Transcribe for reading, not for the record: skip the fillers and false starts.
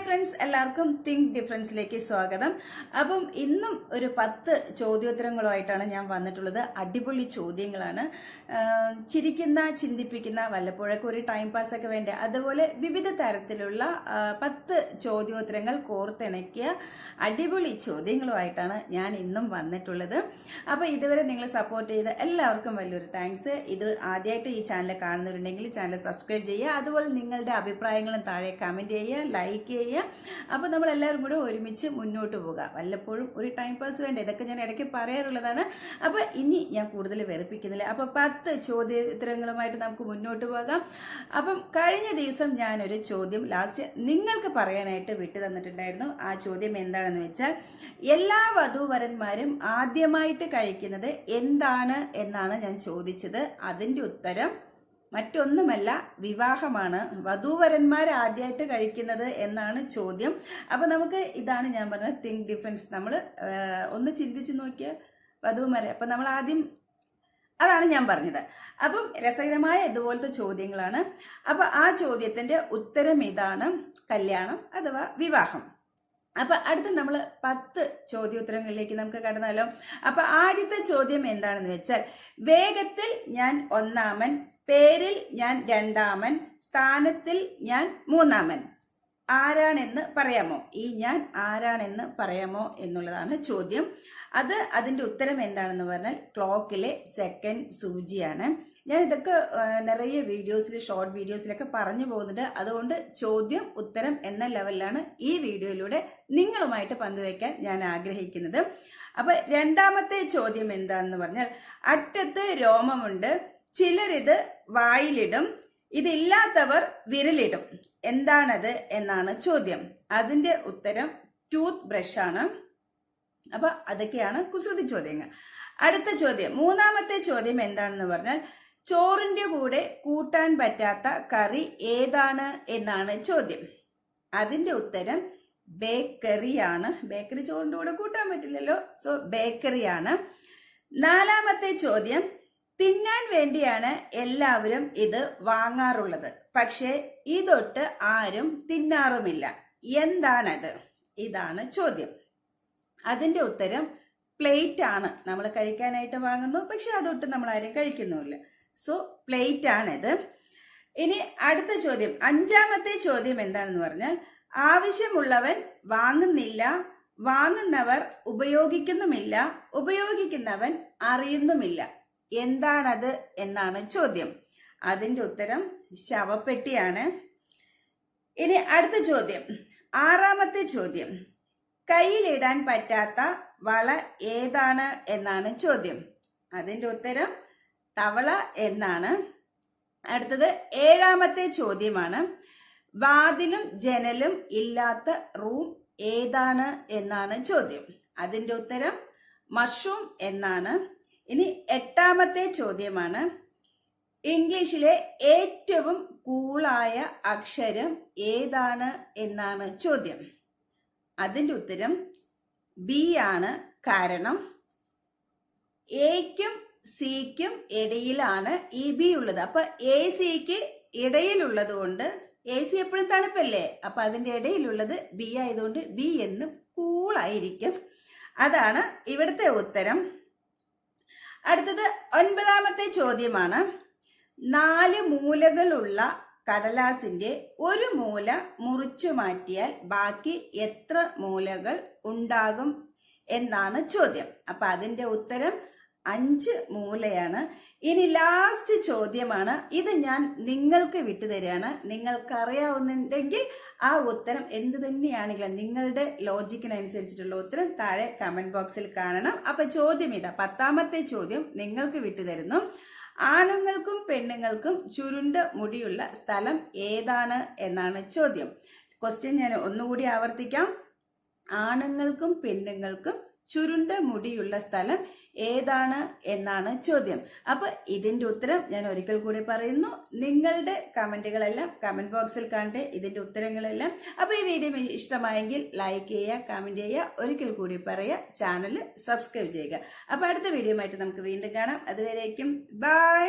Friends, എല്ലാവർക്കും think ഡിഫറൻസിലേക്ക് സ്വാഗതം. അപ്പം ഇന്നും ഒരു 10 ചോദ്യോത്തരങ്ങളുമായിട്ടാണ് ഞാൻ വന്നിട്ടുള്ളത്. അടിപൊളി ചോദ്യങ്ങളാണ്. ചിരിക്കുന്ന, ചിന്തിപ്പിക്കുന്ന, വല്ലപ്പോഴൊക്കെ ഒരു ടൈം പാസ് ഒക്കെ വേണ്ട, അതുപോലെ വിവിധ തരത്തിലുള്ള 10 ചോദ്യോത്തരങ്ങൾ കോർത്തിണക്കിയ അടിപൊളി ചോദ്യങ്ങളുമായിട്ടാണ് ഞാൻ ഇന്നും വന്നിട്ടുള്ളത്. അപ്പോൾ ഇതുവരെ നിങ്ങൾ സപ്പോർട്ട് ചെയ്ത എല്ലാവർക്കും വലിയൊരു താങ്ക്സ്. ഇത് ആദ്യമായിട്ട് ഈ ചാനൽ കാണുന്നവരുണ്ടെങ്കിൽ ചാനൽ സബ്സ്ക്രൈബ് ചെയ്യുക. അതുപോലെ നിങ്ങളുടെ അഭിപ്രായങ്ങളും താഴെ കമൻറ്റ് ചെയ്യുക, ലൈക്ക് ചെയ്യുക. അപ്പോൾ നമ്മളെല്ലാവരും കൂടെ ഒരുമിച്ച് മുന്നോട്ട് പോകുക. വല്ലപ്പോഴും ഒരു ടൈം പാസ് വേണ്ട, ഇതൊക്കെ ഞാൻ ഇടയ്ക്ക് പറയാറുള്ളതാണ്. അപ്പോൾ ഇനി ഞാൻ കൂടുതൽ വെറുപ്പിക്കുന്നില്ല. അപ്പോൾ 10 ചോദ്യോത്തരങ്ങളുമായിട്ട് നമുക്ക് മുന്നോട്ട് പോകാം. അപ്പം കഴിഞ്ഞ ദിവസം ഞാനൊരു ചോദ്യം ലാസ്റ്റ് നിങ്ങൾക്ക് പറയാനായിട്ട് വിട്ടു തന്നിട്ടുണ്ടായിരുന്നു. ആ ചോദ്യം എന്താണെന്ന് വെച്ചാൽ, എല്ലാ വധൂവരന്മാരും ആദ്യമായിട്ട് കഴിക്കുന്നത് എന്താണ് എന്നാണ് ഞാൻ ചോദിച്ചത്. അതിൻ്റെ ഉത്തരം മറ്റൊന്നുമല്ല, വിവാഹമാണ്. വധൂവരന്മാർ ആദ്യമായിട്ട് കഴിക്കുന്നത് എന്നാണ് ചോദ്യം. അപ്പം നമുക്ക് ഇതാണ് ഞാൻ പറഞ്ഞത് തിങ്ക് ഡിഫറൻസ്. നമ്മൾ ഒന്ന് ചിന്തിച്ച് നോക്കിയാൽ വധൂവരന്മാരെ, അപ്പം നമ്മൾ ആദ്യം അതാണ് ഞാൻ പറഞ്ഞത്. അപ്പം രസകരമായ ഇതുപോലത്തെ ചോദ്യങ്ങളാണ്. അപ്പം ആ ചോദ്യത്തിന്റെ ഉത്തരം ഇതാണ്, കല്യാണം അഥവാ വിവാഹം. അപ്പൊ അടുത്ത് നമ്മൾ 10 ചോദ്യോത്തരങ്ങളിലേക്ക് നമുക്ക് കടന്നാലോ. അപ്പൊ ആദ്യത്തെ ചോദ്യം എന്താണെന്ന് വെച്ചാൽ, വേഗത്തിൽ ഞാൻ ഒന്നാമൻ, പേരിൽ ഞാൻ രണ്ടാമൻ, സ്ഥാനത്തിൽ ഞാൻ മൂന്നാമൻ. ആരാണെന്ന് പറയാമോ? ഈ ഞാൻ ആരാണെന്ന് പറയാമോ എന്നുള്ളതാണ് ചോദ്യം. അതിന്റെ ഉത്തരം എന്താണെന്ന് പറഞ്ഞാൽ, ക്ലോക്കിലെ സെക്കൻഡ് സൂചിയാണ്. ഞാൻ ഇതൊക്കെ നിറയെ വീഡിയോസിൽ, ഷോർട്ട് വീഡിയോസിലൊക്കെ പറഞ്ഞു പോകുന്നുണ്ട്. അതുകൊണ്ട് ചോദ്യം ഉത്തരം എന്ന ലെവലിലാണ് ഈ വീഡിയോയിലൂടെ നിങ്ങളുമായിട്ട് പങ്കുവയ്ക്കാൻ ഞാൻ ആഗ്രഹിക്കുന്നത്. അപ്പൊ രണ്ടാമത്തെ ചോദ്യം എന്താണെന്ന് പറഞ്ഞാൽ, അറ്റത്ത് രോമമുണ്ട്, ചിലരിത് വായിലിടും, ഇതില്ലാത്തവർ വിരലിടും. എന്താണത് എന്നാണ് ചോദ്യം. അതിന്റെ ഉത്തരം ടൂത്ത് ബ്രഷാണ്. അപ്പൊ അതൊക്കെയാണ് കുസൃതി ചോദ്യങ്ങൾ. അടുത്ത ചോദ്യം, മൂന്നാമത്തെ ചോദ്യം എന്താണെന്ന് പറഞ്ഞാൽ, ചോറിന്റെ കൂടെ കൂട്ടാൻ പറ്റാത്ത കറി ഏതാണ് എന്നാണ് ചോദ്യം. അതിന്റെ ഉത്തരം ബേക്കറിയാണ്. ബേക്കറി ചോറിന്റെ കൂടെ കൂട്ടാൻ പറ്റില്ലല്ലോ, സോ ബേക്കറിയാണ്. നാലാമത്തെ ചോദ്യം, തിന്നാൻ വേണ്ടിയാണ് എല്ലാവരും ഇത് വാങ്ങാറുള്ളത്, പക്ഷെ ഇതൊട്ട് ആരും തിന്നാറുമില്ല. എന്താണത്? ഇതാണ് ചോദ്യം. അതിന്റെ ഉത്തരം പ്ലേറ്റ് ആണ്. നമ്മൾ കഴിക്കാനായിട്ട് വാങ്ങുന്നു, പക്ഷെ അതൊട്ട് നമ്മൾ ആരും കഴിക്കുന്നുമില്ല. സോ പ്ലേറ്റ് ആണിത്. ഇനി അടുത്ത ചോദ്യം, അഞ്ചാമത്തെ ചോദ്യം എന്താണെന്ന് പറഞ്ഞാൽ, ആവശ്യമുള്ളവൻ വാങ്ങുന്നില്ല, വാങ്ങുന്നവർ ഉപയോഗിക്കുന്നുമില്ല, ഉപയോഗിക്കുന്നവൻ അറിയുന്നുമില്ല. എന്താണത് എന്നാണ് ചോദ്യം. അതിന്റെ ഉത്തരം ശവപ്പെട്ടിയാണ്. ഇനി അടുത്ത ചോദ്യം, ആറാമത്തെ ചോദ്യം, കയ്യിലിടാൻ പറ്റാത്ത വള ഏതാണ് എന്നാണ് ചോദ്യം. അതിന്റെ ഉത്തരം തവള എന്നാണ്. അടുത്തത് ഏഴാമത്തെ ചോദ്യമാണ്, വാതിലും ജനലും ഇല്ലാത്ത റൂം ഏതാണ് എന്നാണ് ചോദ്യം. അതിന്റെ ഉത്തരം മഷ്റൂം എന്നാണ്. ഇനി എട്ടാമത്തെ ചോദ്യമാണ്, ഇംഗ്ലീഷിലെ ഏറ്റവും കൂളായ അക്ഷരം ഏതാണ് എന്നാണ് ചോദ്യം. അതിന്റെ ഉത്തരം ബി ആണ്. കാരണം എക്കും സിക്കും ഇടയിലാണ് ഈ ബി ഉള്ളത്. അപ്പൊ എ സിക്ക് ഇടയിലുള്ളത് കൊണ്ട്, എ സി എപ്പോഴും തണുപ്പല്ലേ, അപ്പൊ അതിന്റെ ഇടയിലുള്ളത് ബി ആയതുകൊണ്ട് ബി എന്ന് കൂളായിരിക്കും. അതാണ് ഇവിടുത്തെ ഉത്തരം. അടുത്തത് ഒൻപതാമത്തെ ചോദ്യമാണ്, 4 മൂലകളുള്ള കടലാസിന്റെ ഒരു മൂല മുറിച്ചു മാറ്റിയാൽ ബാക്കി എത്ര മൂലകൾ ഉണ്ടാകും എന്നാണ് ചോദ്യം. അപ്പൊ അതിന്റെ ഉത്തരം 5 മൂലയാണ്. ഇനി ലാസ്റ്റ് ചോദ്യമാണ്. ഇത് ഞാൻ നിങ്ങൾക്ക് വിട്ടുതരികയാണ്. നിങ്ങൾക്ക് അറിയാവുന്നുണ്ടെങ്കിൽ ആ ഉത്തരം എന്ത് തന്നെയാണെങ്കിലും നിങ്ങളുടെ ലോജിക്കിനനുസരിച്ചിട്ടുള്ള ഉത്തരം താഴെ കമന്റ് ബോക്സിൽ കാണണം. അപ്പൊ ചോദ്യം ഇതാ, 10ാമത്തെ ചോദ്യം നിങ്ങൾക്ക് വിട്ടുതരുന്നു. ആണുങ്ങൾക്കും പെണ്ണുങ്ങൾക്കും ചുരുണ്ട മുടിയുള്ള സ്ഥലം ഏതാണ് എന്നാണ് ചോദ്യം. ക്വസ്റ്റ്യൻ ഞാൻ ഒന്നുകൂടി ആവർത്തിക്കാം. ആണുങ്ങൾക്കും പെണ്ണുങ്ങൾക്കും ചുരുണ്ട മുടിയുള്ള സ്ഥലം ഏതാണ് എന്നാണ് ചോദ്യം. അപ്പൊ ഇതിന്റെ ഉത്തരം ഞാൻ ഒരിക്കൽ കൂടി പറയുന്നു. നിങ്ങളുടെ കമന്റുകളെല്ലാം കമന്റ് ബോക്സിൽ കാണട്ടെ, ഇതിന്റെ ഉത്തരങ്ങളെല്ലാം. അപ്പൊ ഈ വീഡിയോ ഇഷ്ടമായെങ്കിൽ ലൈക്ക് ചെയ്യുക, കമന്റ് ചെയ്യുക, ഒരിക്കൽ കൂടി പറയുക, ചാനൽ സബ്സ്ക്രൈബ് ചെയ്യുക. അപ്പൊ അടുത്ത വീഡിയോ ആയിട്ട് നമുക്ക് വീണ്ടും കാണാം. അതുവരേക്കും ബൈ.